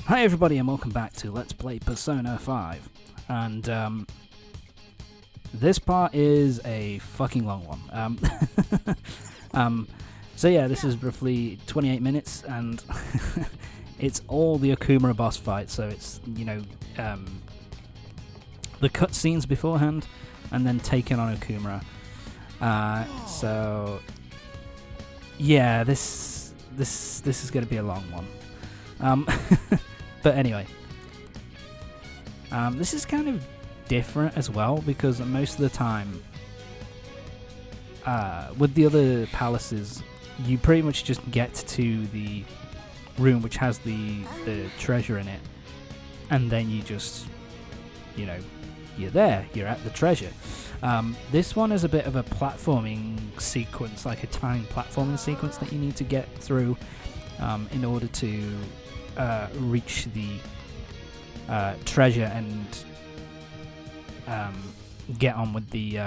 Hi everybody and welcome back to Let's Play Persona 5. And this part is a fucking long one. So yeah, this is roughly 28 minutes and it's all the Okumura boss fight, so it's, you know, the cutscenes beforehand and then taking on Okumura. So yeah, this is going to be a long one. But anyway, this is kind of different as well because most of the time, with the other palaces, you pretty much just get to the room which has the treasure in it, and then you just, you know, you're there, you're at the treasure. This one is a bit of a platforming sequence, like a timed platforming sequence that you need to get through in order to reach the treasure and get on with the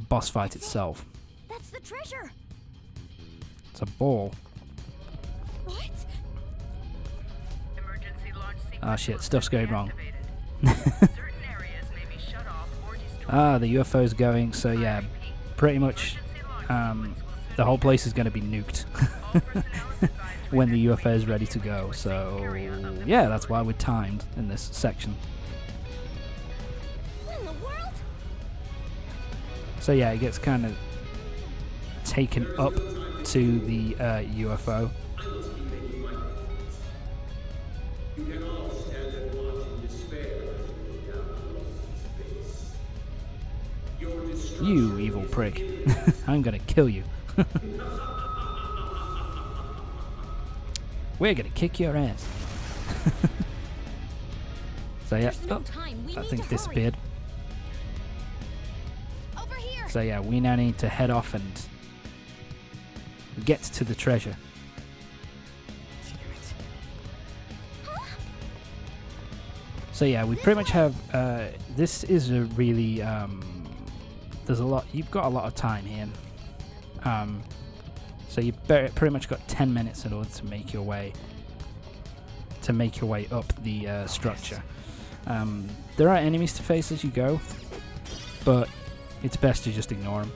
boss fight itself. That's the treasure. It's a ball. What? Emergency launch Ah shit, stuff's going wrong. Certain areas may be shut off or destroyed. The UFO's going, so yeah, pretty much the whole place is going to be nuked when the UFO is ready to go. So yeah, that's why we're timed in this section. What in the world? So yeah, it gets kind of taken up to the UFO. You evil prick. I'm gonna kill you. We're gonna kick your ass. So yeah, There's no time. We I need think to disappeared. hurry. Over here. So yeah, we now need to head off and get to the treasure. So yeah, we pretty much have, this is a really, there's a lot, you've got a lot of time here. So you've pretty much got 10 minutes in order to make your way up the structure. There are enemies to face as you go, but it's best to just ignore them.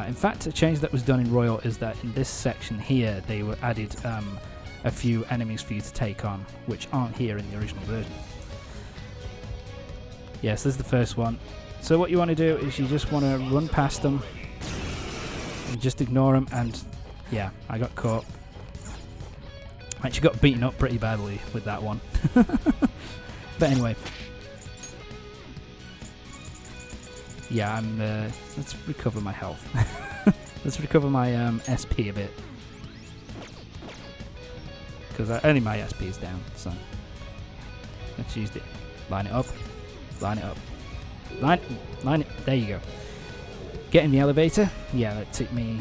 In fact, a change that was done in Royal is that in this section here, they were added a few enemies for you to take on, which aren't here in the original version. Yes, this is the first one. So what you want to do is you just want to run past them and just ignore them, and yeah, I got caught. I actually got beaten up pretty badly with that one. But anyway. Yeah, let's recover my health. Let's recover my SP a bit. Because only my SP is down, so let's use it. Line it up. Line it up. Line it. There you go. Get in the elevator. Yeah, that took me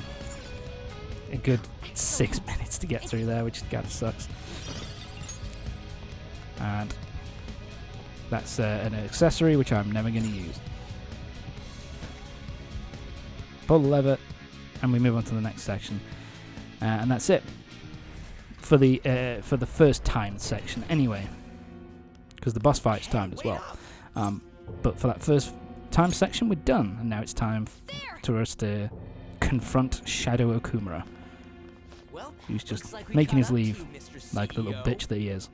a good 6 minutes to get through there, which kind of sucks. And that's an accessory which I'm never going to use. Pull the lever, and we move on to the next section, and that's it for the first timed section. Anyway, because the boss fight's timed as well. But for that first time section, we're done, and now it's time for us to confront Shadow Okumura, who's just making his leave like the little bitch that he is.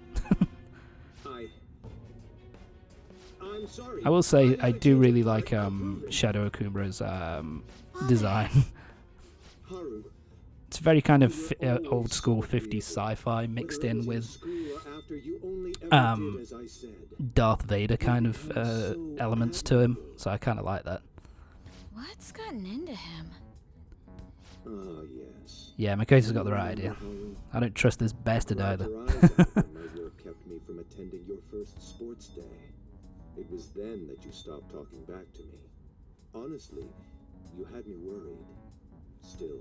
I will say I do really like Shadow Okumura's design. It's very kind of old school 50s sci-fi mixed in with Darth Vader kind of elements to him, so I kind of like that. What's gotten into him? Yes. Yeah, Makoto's got the right idea. I don't trust this bastard either. My work kept me from attending your first sports day. It was then that you stopped talking back to me. Honestly, you had me worried. Still,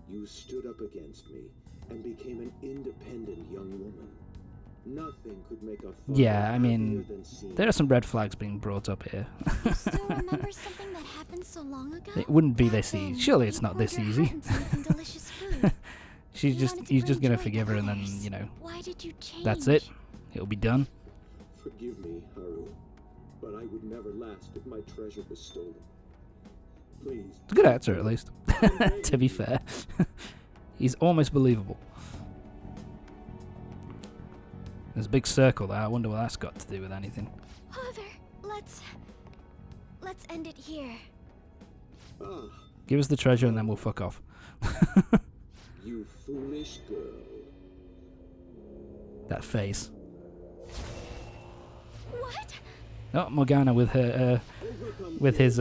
you stood up against me and became an independent young woman. Nothing could make a Yeah, I mean, there are some red flags being brought up here. You still remember something that happened so long ago? It wouldn't be Back this then, easy. Surely it's you not this poured your easy. heart into making delicious food. He's just gonna forgive her, and then, you know, Why did you change? that's it. it'll be done. Forgive me, Haru, but I would never last if my treasure was stolen. Please. It's a good actor, at least. To be fair. He's almost believable. There's a big circle there. I wonder what that's got to do with anything. Father, let's end it here. Ah, Give us the treasure and then we'll fuck off. you foolish girl. That face. What? Oh, Morgana with her, with his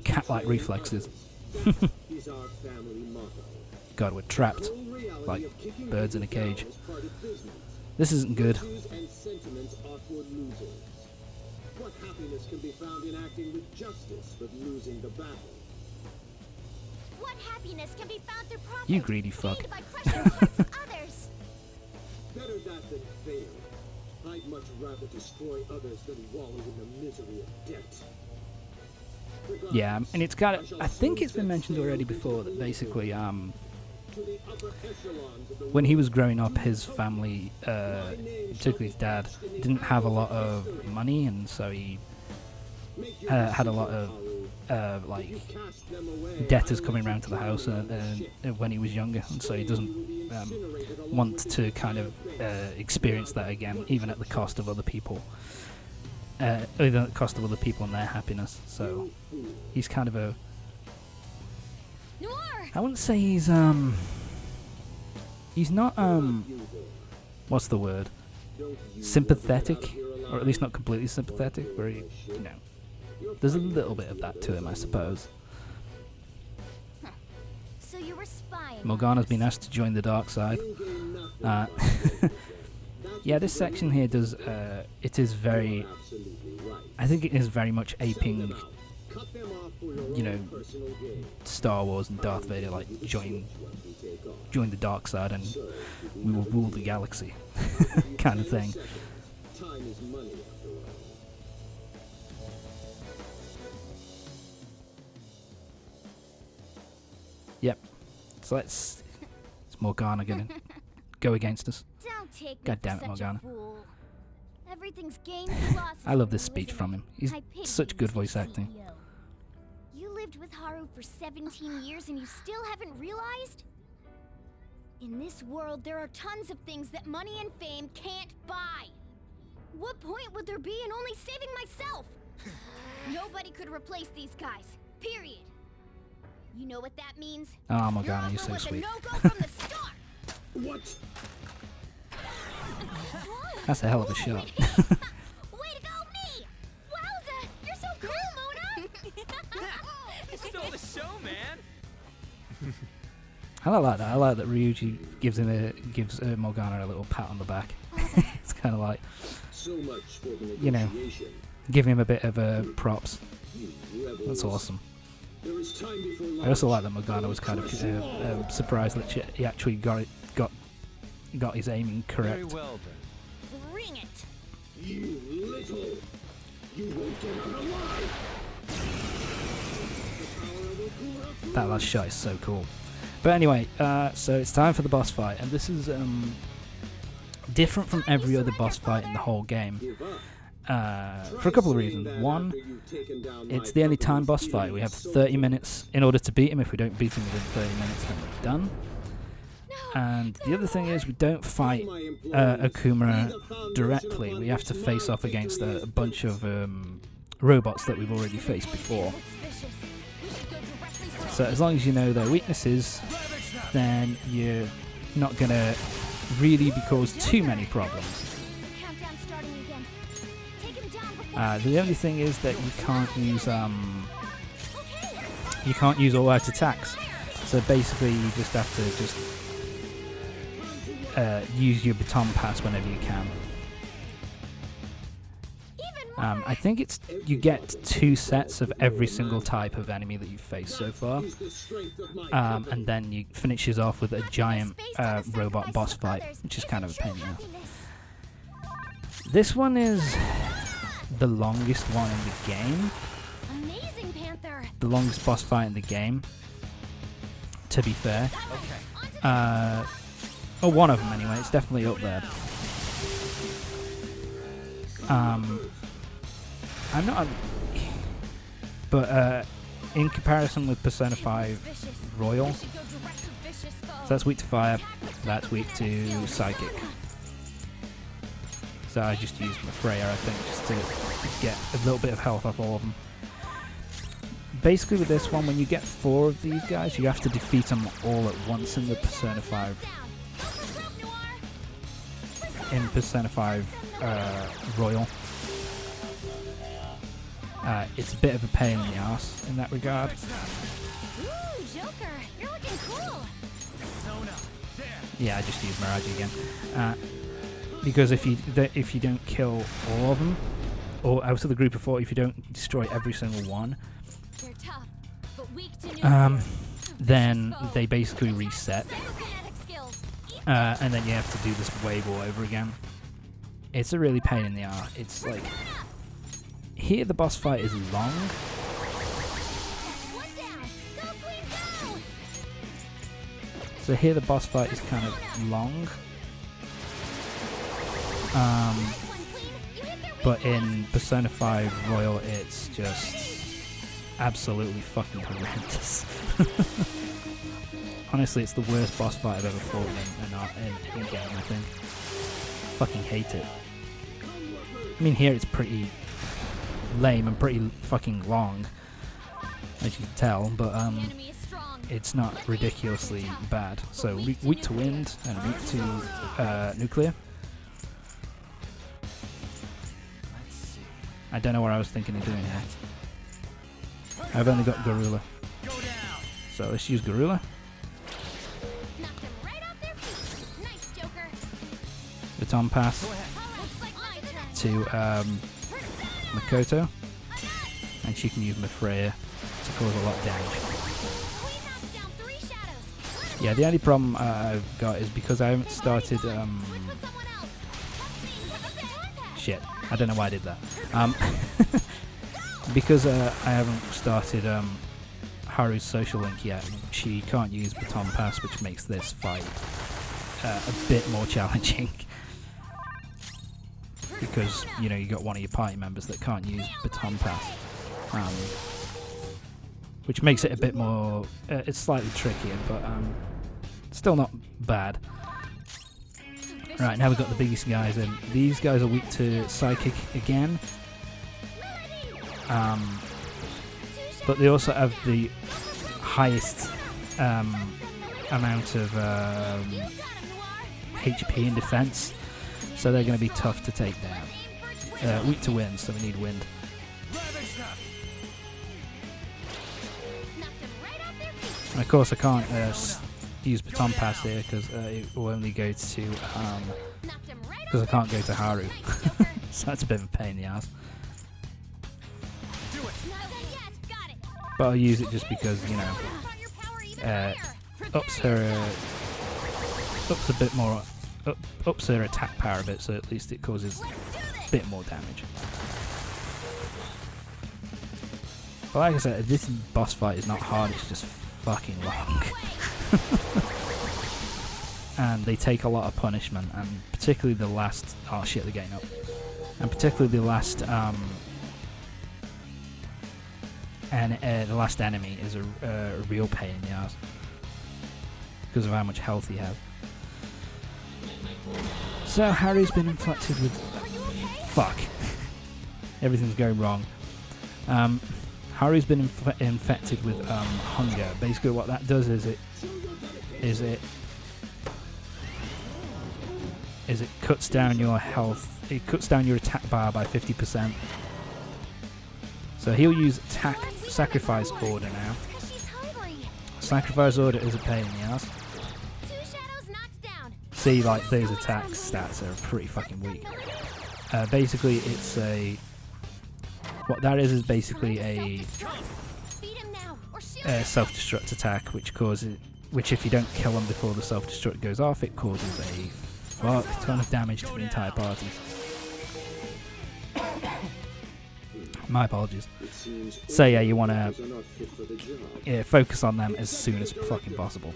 cat-like reflexes. Is our family motto. God, we're trapped like birds in a cage. This isn't good. Virtues and sentiments are for losers. What happiness can be found in acting with justice but losing the battle? What happiness can be found through profit? You greedy fuck. gained by crushing the hearts of others? Better that than fail. I'd much rather destroy others than wallow in the misery of debt. Yeah, and it's got. I think it's been mentioned already before that basically, when he was growing up, his family, particularly his dad, didn't have a lot of money, and so he had a lot of like debtors coming around to the house when he was younger, and so he doesn't want to kind of experience that again, even at the cost of other people. Even at the cost of other people and their happiness. So he's kind of a. Noir! I wouldn't say he's not what's the word? Sympathetic, or at least not completely sympathetic. Where he, there's a little bit of that to him, I suppose. So you were spying. Morgana's been asked to join the dark side. Yeah, this section here does. It is very. I think it is very much aping, Star Wars and Darth Vader, like join the dark side and we will rule the galaxy, kind of thing. Time is money after all. Yep. So it's Morgana gonna go against us. Don't take God me damn it, for such Morgana. a fool. Everything's gained and lost. I love this speech from him. He's I pity such you, good Mr. voice acting. CEO. You lived with Haru for 17 years and you still haven't realized? In this world, there are tons of things that money and fame can't buy. What point would there be in only saving myself? Nobody could replace these guys. Period. You know what that means? Oh, Your Morgana, you're offer so was sweet. a no-go from the start. What? That's a hell of a shot. Way to go, me! Wowza! You're so cool, Mona! You stole the show, man. I like that. I like that Ryuji gives Morgana a little pat on the back. It's kind of like So much for the You know. negotiation. give him a bit of props. You rebels. That's awesome. There is time before I lunch. also like that Morgana was kind of surprised that he actually got his aiming Very correct. well then. Bring it! You little. You won't get out alive. The power of Okura. That last shot is so cool. But anyway, so it's time for the boss fight, and this is different from every other boss fight in the whole game. Give up. For a couple of reasons. One, it's the only time boss fight. We have 30 minutes in order to beat him. If we don't beat him within 30 minutes, then we're done. And the other thing is we don't fight Okumura directly. We have to face off against a bunch of robots that we've already faced before. So as long as you know their weaknesses, then you're not going to really cause too many problems. Countdown starting again. Take him down before The only thing is that you can't use all out attacks. So basically, you just have to use your baton pass whenever you can. I think you get 2 sets of every single type of enemy that you've faced so far, and then you finishes off with a giant robot boss fight, which is kind of a pain in the ass. This one is the longest one in the game. Amazing, Panther. The longest boss fight in the game, to be fair. Or one of them anyway, it's definitely up there. I'm not, but in comparison with Persona 5 Royal, so that's weak to fire, that's weak to psychic. So I just used my Freya, I think, just to get a little bit of health off all of them. Basically with this one, when you get 4 of these guys, you have to defeat them all at once in the Persona 5. In Persona 5 Royal. It's a bit of a pain in the arse in that regard. Ooh, Joker, you're looking cool. Yeah, I just used Mirage again. Because if you don't kill all of them, or out of the group of 4, if you don't destroy every single one, They're tough, but weak to nuclear. then they basically reset. Psychokinetic skills. And then you have to do this wave all over again. It's a really pain in the arse. It's like, here the boss fight is long. One down. Go, Queen, go. So here the boss fight is kind of long. One, Queen. You hit their But weak in Persona 5 Royal, it's just absolutely fucking horrendous. Honestly, it's the worst boss fight I've ever fought in a game, I think. Fucking hate it. I mean, here it's pretty lame and pretty fucking long, as you can tell, but enemy is strong. it's not ridiculously bad. So weak to wind and weak to nuclear. I don't know what I was thinking of doing here. I've only got Garula. So let's use Garula Knocked them right off their feet. Nice, Joker. Baton Pass Looks like my turn. to Makoto, and she can use my Freya to cause a lot of damage. Queen knocks down 3 shadows. Yeah, the only problem I've got is because I haven't started. With someone else. Shit, I don't know why I did that. Because I haven't started Haru's social link yet, she can't use Baton Pass, which makes this fight a bit more challenging. Because, you know, you got one of your party members that can't use Baton Pass. Which makes it a bit more... it's slightly trickier, but still not bad. Right, now we've got the biggest guys in. These guys are weak to Psychic again. But they also have the highest amount of HP and defense, so they're going to be tough to take down. Weak to wind, so we need wind. And of course I can't use Baton Pass here because it will only go to because I can't go to Haru. So that's a bit of a pain in the ass. But I'll use it just because, you know, ups a bit more, ups her attack power a bit, so at least it causes a bit more damage. But like I said, this boss fight is not hard, it's just fucking long. And they take a lot of punishment, and particularly the last... Oh shit, they're getting up. And particularly the last... the last enemy is a real pain in the ass. Because of how much health he has. So, Harry's been infected with... Fuck. Everything's going wrong. Harry's been infected with hunger. Basically what that does is it cuts down your health. It cuts down your attack bar by 50%. So he'll use attack sacrifice order now. Sacrifice order is a pain in the ass. See, like, those attack stats are pretty fucking weak. Basically, it's a... What that is basically a self-destruct attack, which if you don't kill them before the self-destruct goes off, it causes a fuck ton of damage to the entire party. My apologies. So yeah, you want to focus on them as soon as fucking possible.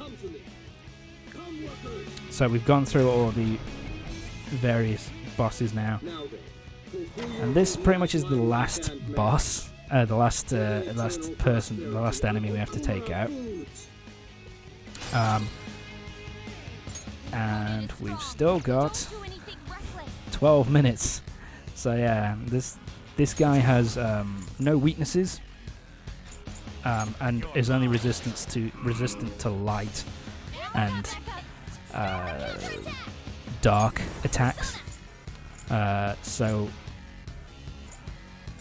So we've gone through all the various bosses now. And this pretty much is the last boss, the last person, the last enemy we have to take out. And we've still got 12 minutes. So yeah, this guy has no weaknesses, and is only resistant to light and dark attacks. So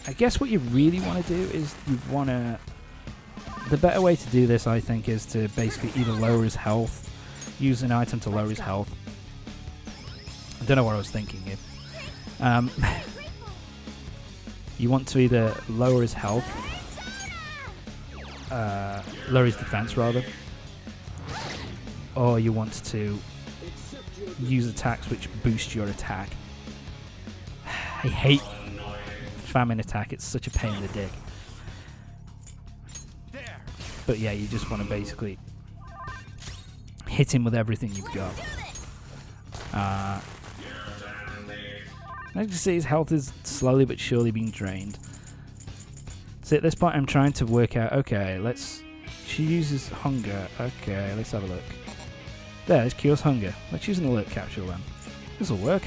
I guess what you really want to do is the better way to do this, I think, is to basically either lower his health, use an item to lower his health. I don't know what I was thinking here. You want to either lower his health, lower his defense rather, or you want to use attacks which boost your attack. I hate famine attack, it's such a pain in the dick. But yeah, you just want to basically hit him with everything you've got. As you can see, his health is slowly but surely being drained. So at this point I'm trying to work out, okay, she uses hunger. Okay, let's have a look. There, this cures hunger. Let's use an alert capsule then. This'll work.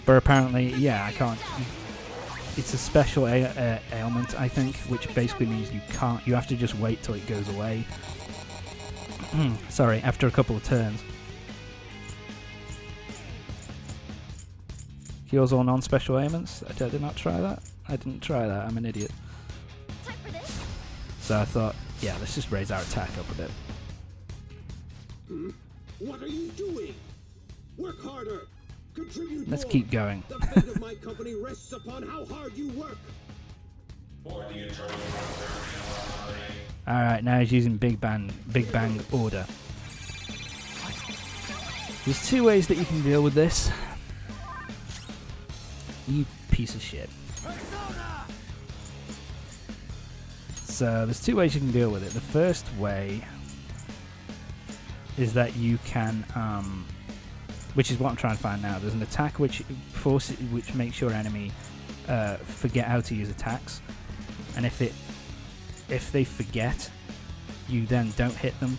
But apparently, yeah, I can't. It's a special ailment, I think, which basically means you have to just wait till it goes away. Sorry, after a couple of turns. Heals all non-special ailments. I did not try that. I didn't try that. I'm an idiot. So I thought, yeah, let's just raise our attack up a bit. What are you doing? Work harder. Contribute Let's more. keep going. The fate of my company rests upon how hard you work. Alright, now he's using Big Bang Order. There's two ways that you can deal with this. You piece of shit. So there's two ways you can deal with it. The first way is that you can, which is what I'm trying to find now. There's an attack which makes your enemy forget how to use attacks, and if they forget, you then don't hit them.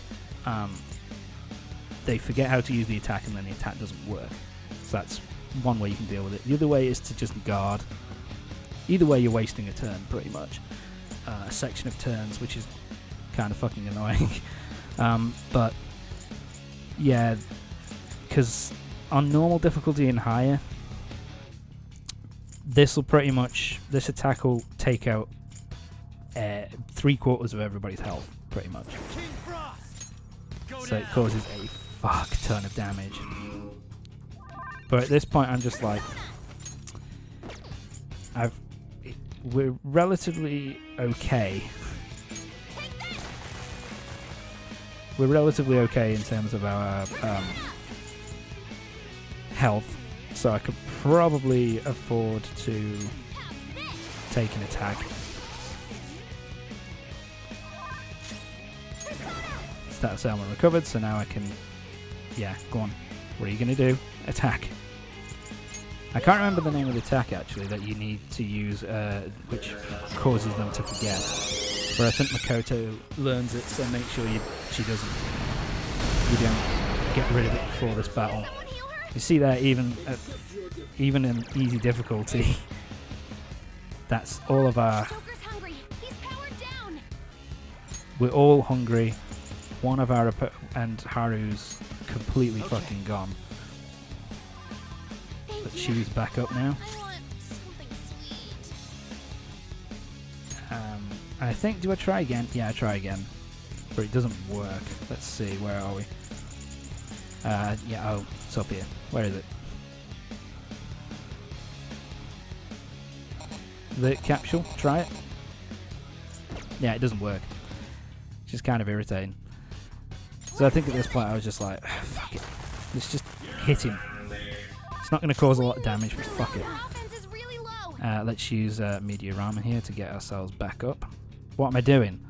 They forget how to use the attack, and then the attack doesn't work. So that's one way you can deal with it. The other way is to just guard. Either way, you're wasting a turn, pretty much. A section of turns, which is kind of fucking annoying. But yeah, because on normal difficulty and higher, this attack will take out 3/4 of everybody's health, pretty much. So it causes a fuck ton of damage. But at this point, I'm just like, we're relatively okay. We're relatively okay in terms of our health, so I could probably afford to take an attack. Status ailment recovered, so now I can, yeah, go on. What are you going to do? Attack. I can't remember the name of the attack actually that you need to use, which causes them to forget. But I think Makoto learns it, so make sure she doesn't. You don't get rid of it before this battle. You see that even in easy difficulty, that's all of our. We're all hungry. One of our and Haru's completely fucking gone. But she's back up now. I think, do I try again? Yeah, I try again. But it doesn't work. Let's see, where are we? Yeah, oh, it's up here. Where is it? The capsule, try it. Yeah, it doesn't work. It's just kind of irritating. So I think at this point I was just like, fuck it. Let's just hit him. It's not going to cause a lot of damage, but fuck it. Let's use Meteorama here to get ourselves back up. What am I doing?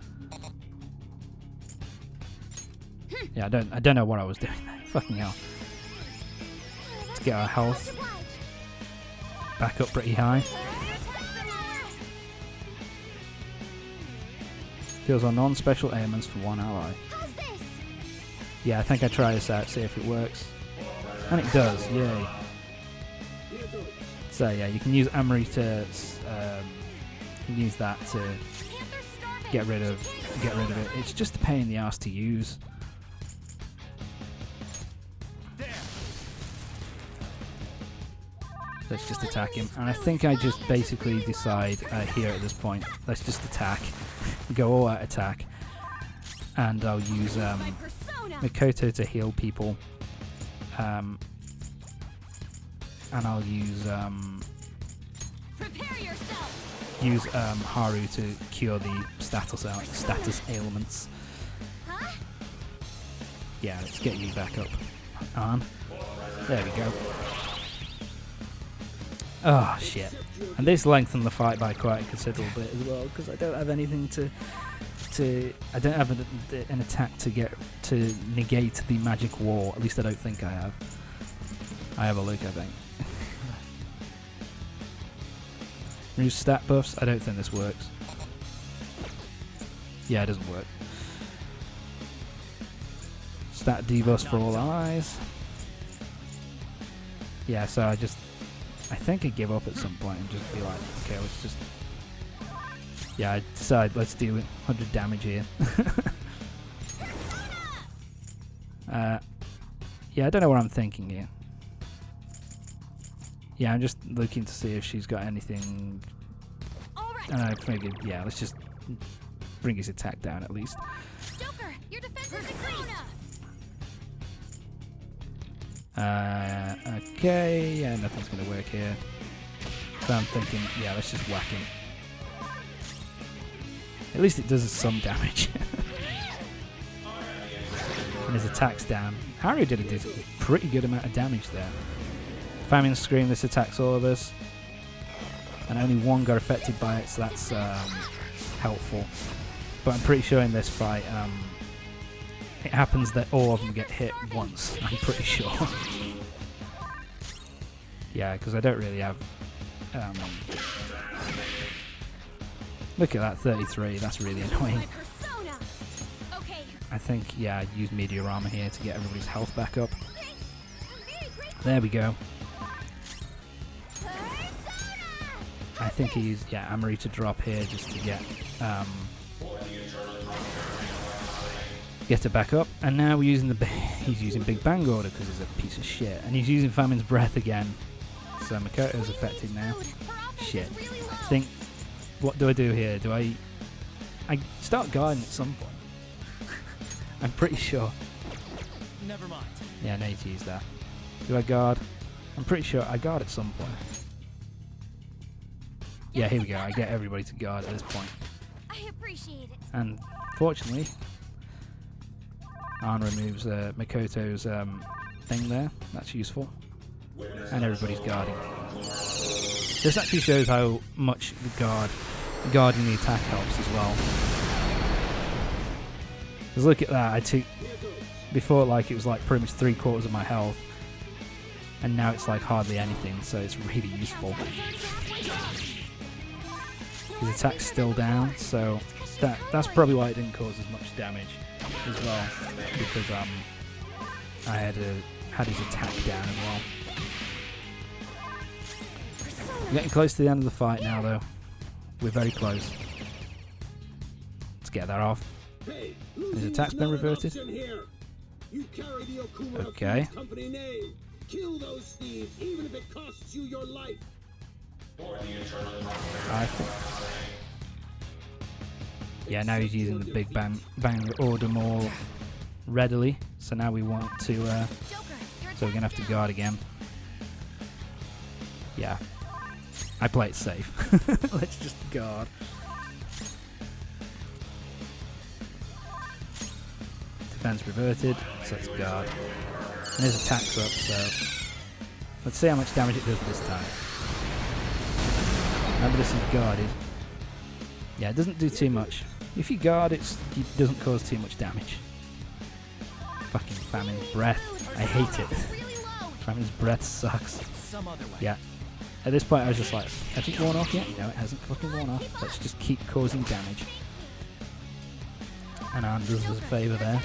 Yeah, I don't know what I was doing there. Fucking hell. to get our health back up pretty high. Kills our non-special ailments for one ally. Yeah, I think I try this out, see if it works. And it does, yay. So yeah, you can use Amory to use that to get rid of it. It's just a pain in the ass to use. Let's just attack him. And I think I just basically decide here at this point, let's just attack. Go all out attack. And I'll use Mikoto to heal people. And I'll use Haru to cure the status ailments. Yeah, let's get you back up. On. There we go. Oh shit. And this lengthened the fight by quite a considerable bit as well, because I don't have anything I don't have an attack to negate the magic wall. At least I don't think I have. I have a look, I think. Use stat buffs. I don't think this works. Yeah, it doesn't work. Stat debuffs for all allies. Yeah, so I think I give up at some point and just be like, okay, let's just... Yeah, I decide let's do 100 damage here. Yeah, I don't know what I'm thinking here. Yeah, I'm just looking to see if she's got anything... I don't know, maybe, yeah, let's just bring his attack down at least. Joker, your defense is increased. Okay, yeah, nothing's going to work here. So I'm thinking, yeah, let's just whack him. At least it does some damage. And his attack's down. Haru did a pretty good amount of damage there. Famine Scream, this attacks all of us. And only one got affected by it, so that's helpful. But I'm pretty sure in this fight, it happens that all of them get hit once, I'm pretty sure. Yeah, because I don't really have... look at that, 33, that's really annoying. I think, yeah, I'd use Meteor Armor here to get everybody's health back up. There we go. I think he used, yeah, Amory to drop here just to get it back up. And now we're using he's using Big Bang Order because he's a piece of shit. And he's using Famine's Breath again. So Makoto's affected now. Shit. I think, what do I do here? Do I start guarding at some point? I'm pretty sure. Never mind. Yeah, I need to use that. Do I guard? I'm pretty sure I guard at some point. Yeah, here we go. I get everybody to guard at this point. I appreciate it. And fortunately, Arn removes Makoto's thing there. That's useful. And everybody's guarding. This actually shows how much the guarding the attack helps as well. Because look at that. I took before, like, it was like pretty much 3/4 of my health, and now it's like hardly anything. So it's really useful. His attack's still down, so that's probably why it didn't cause as much damage as well, because I had his attack down as well. We're getting close to the end of the fight now, though. We're very close. Let's get that off. His attack's been reverted. Okay. Kill those thieves, even if it costs you your life. Yeah, now he's using the Big Bang Order more readily. So now we want to. So we're gonna have to guard again. Yeah, I play it safe. Let's just guard. Defense reverted, so let's guard. And his attack's up, so let's see how much damage it does this time. Remember, this is guarded. Yeah, it doesn't do too much. If you guard, it doesn't cause too much damage. Fucking Famine Breath. I hate it. Famin's breath sucks. Some other way. Yeah. At this point, I was just like, has it worn off yet? No, it hasn't fucking worn off. Let's just keep causing damage. And Anne does us a favour there.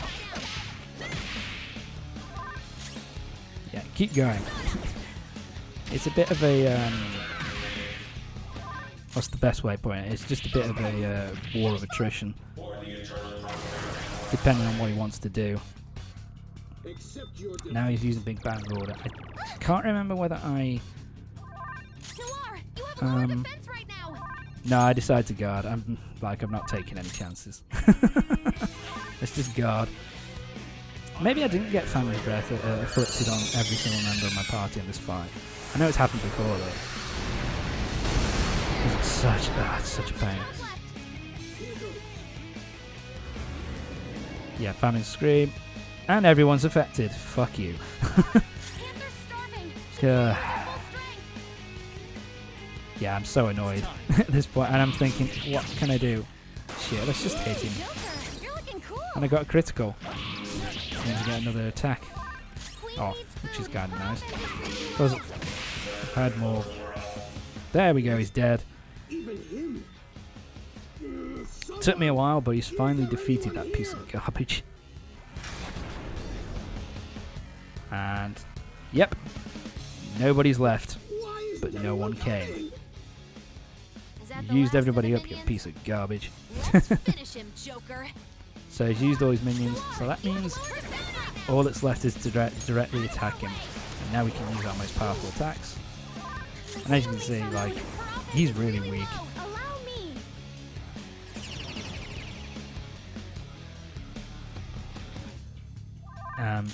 Yeah, keep going. It's a bit of a... what's the best way to put it? It's just a bit of a war of attrition. Depending on what he wants to do. Now he's using Big Bang Order. I can't remember whether I... Right now. No, I decided to guard. I'm not taking any chances. Let's just guard. Maybe I didn't get Family Breath afflicted on every single member of my party in this fight. I know it's happened before though. It's such a pain. Yeah, Famine Scream. And everyone's affected. Fuck you. Yeah, I'm so annoyed at this point, and I'm thinking, what can I do? Shit, let's just hit him. And I got a critical. Means I get another attack off, which is kind of nice. Because I've had more. There we go, he's dead. Took me a while, but he's finally defeated that piece of garbage. And, yep, nobody's left, but no one came. You used everybody up, you piece of garbage. Finish him, Joker. So he's used all his minions, so that means all that's left is to directly attack him. And now we can use our most powerful attacks. And as you can see, like, he's really weak. Allow me.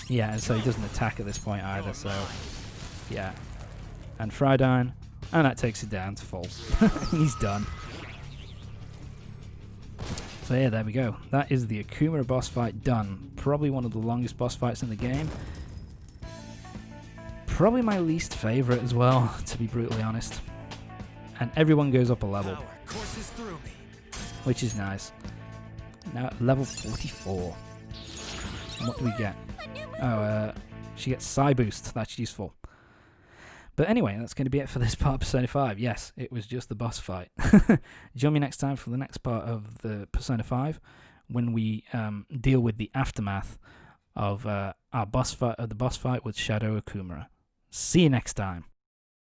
Yeah, and so he doesn't attack at this point either, so yeah. And Frydine, and that takes it down to full. He's done. So yeah, there we go. That is the Okumura boss fight done. Probably one of the longest boss fights in the game. Probably my least favourite as well, to be brutally honest. And everyone goes up a level, Power courses through me. which is nice. Now at level 44. And what do we get? Oh, she gets Psy Boost. That's useful. But anyway, that's going to be it for this part of Persona 5. Yes, it was just the boss fight. Join me next time for the next part of the Persona 5 when we deal with the aftermath of our boss fight, the boss fight with Shadow Okumura. See you next time.